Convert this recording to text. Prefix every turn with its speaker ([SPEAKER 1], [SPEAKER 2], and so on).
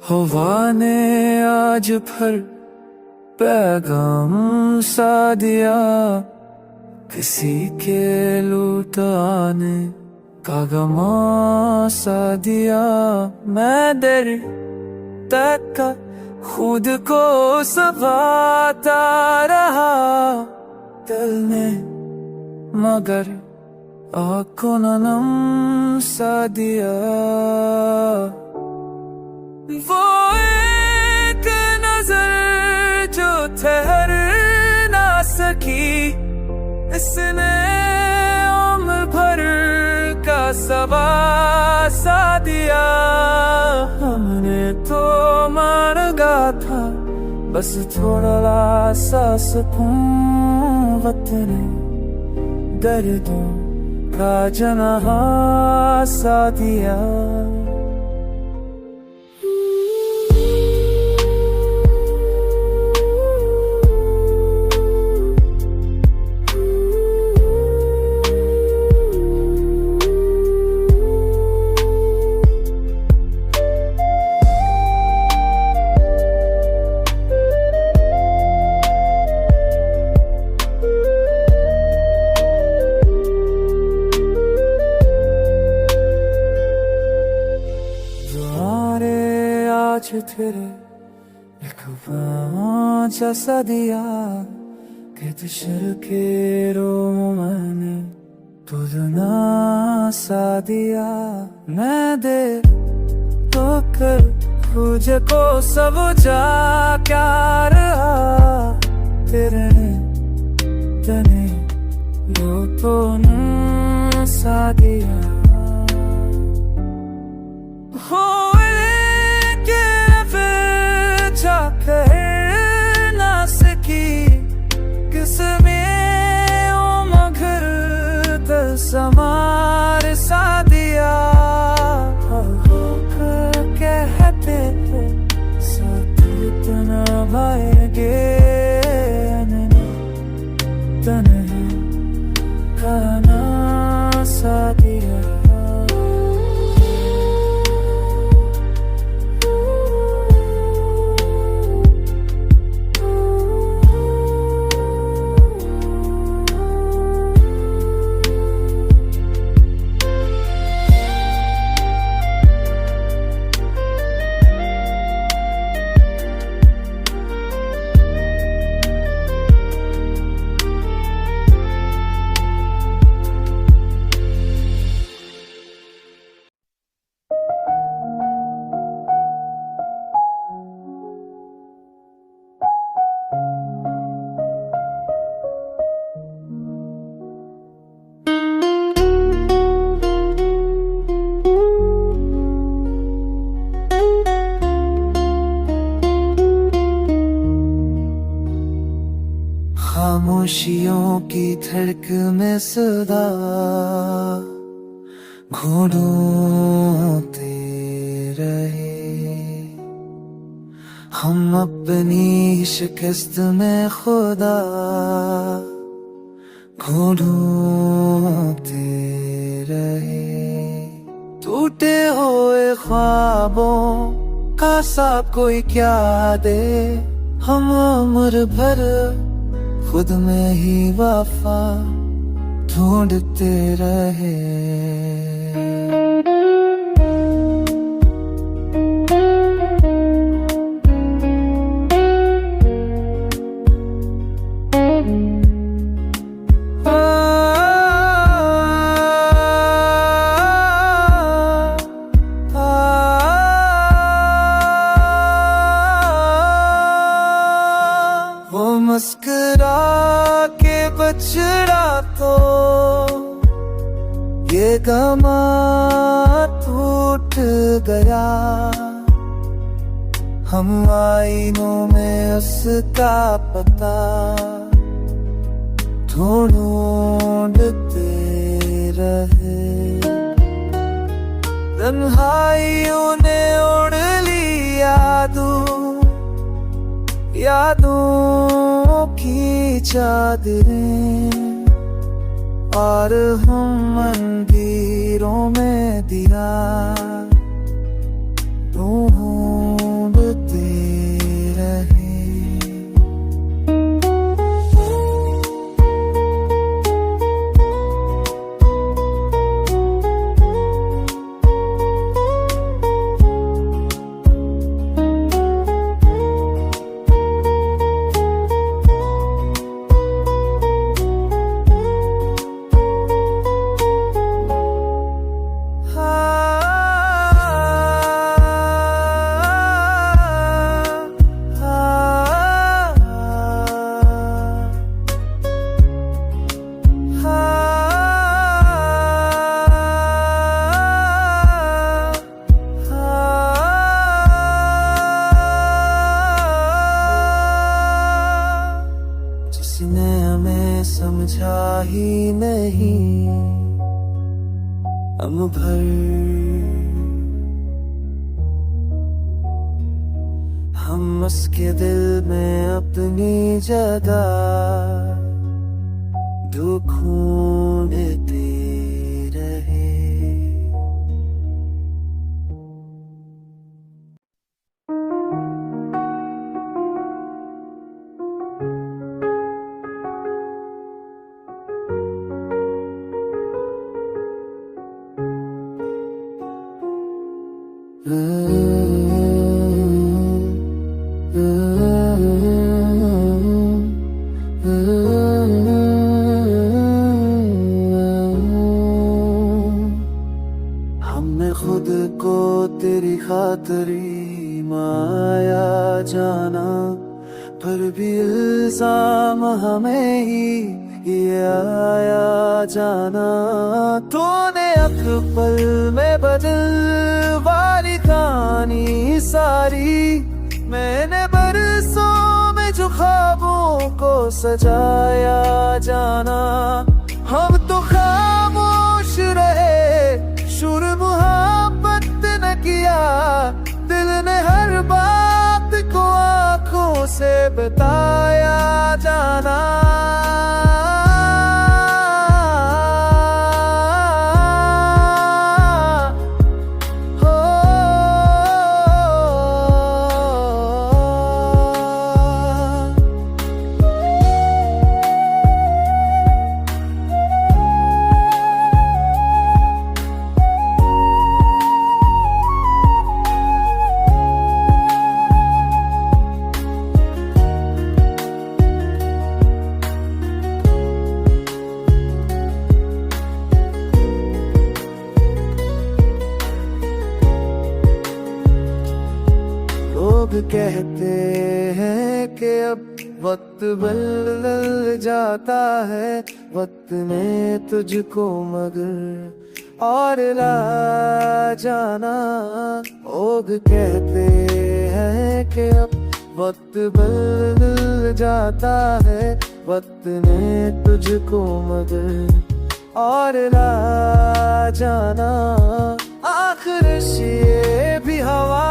[SPEAKER 1] हवा ने आज फिर पैगाम सा दिया, किसी के लूट आने का गमा सा दिया। मैं देर तक खुद को सवाता रहा दिल ने, मगर आँखों ने नम सा दिया। वो एक नजर जो ठहर ना सकी, इसने उम्र भर का सबा सा दिया। हमने तो मांगा था बस थोड़ा सा सुकून, वतन दर्दों का जनाहा सा दिया। आज तेरे एक पाँचा सा दिया कि तुझर के रोम मैंने तुझना सा दिया। मैं दे तो कर तुझको सब जा क्या रहा, तेरे तने यो तो न सा दिया। हो कर ना सकी किसमें ओ मगर दिल समार सा दिया। कहते साथ इतना भाएगे तने खाना सा दिया। खामोशियों की धड़क में सदा घूमते रहे हम, अपनी शिकस्त में खुदा ढूंढते रहे। टूटे हुए ख्वाबों का सा कोई क्या दे, हम उम्र भर खुद में ही वफा ढूंढते रहे। मुस्कुरा के बछड़ा तो ये गमा टूट गया, हम आईनों में उसका पता ढूंढते रहे। तन्हाइयों ने उड़ ली यादों की चादरें, और हम मंदिरों में दिया ढूंढते दम भर हम उसके दिल में अपनी जगह ढूंढते रहे। हमने खुद को तेरी खातरी माया जाना, पर भी इल्जाम हमें ही ये आया जाना। तूने अख पल में बदल वाली कहानी सारी, मैंने बरसों में जो ख्वाबों को सजाया जाना। हम तो खामोश रहे, शुर मुहब्बत न किया, दिल ने हर बात को आंखों से बताया जाना। लोग कहते हैं कि अब वक्त बदल जाता है, वक्त ने तुझको मगर और ला जाना। लोग कहते हैं कि अब वक्त बदल जाता है, वक्त ने तुझको मगर और ला जाना। आखिर ये भी हवा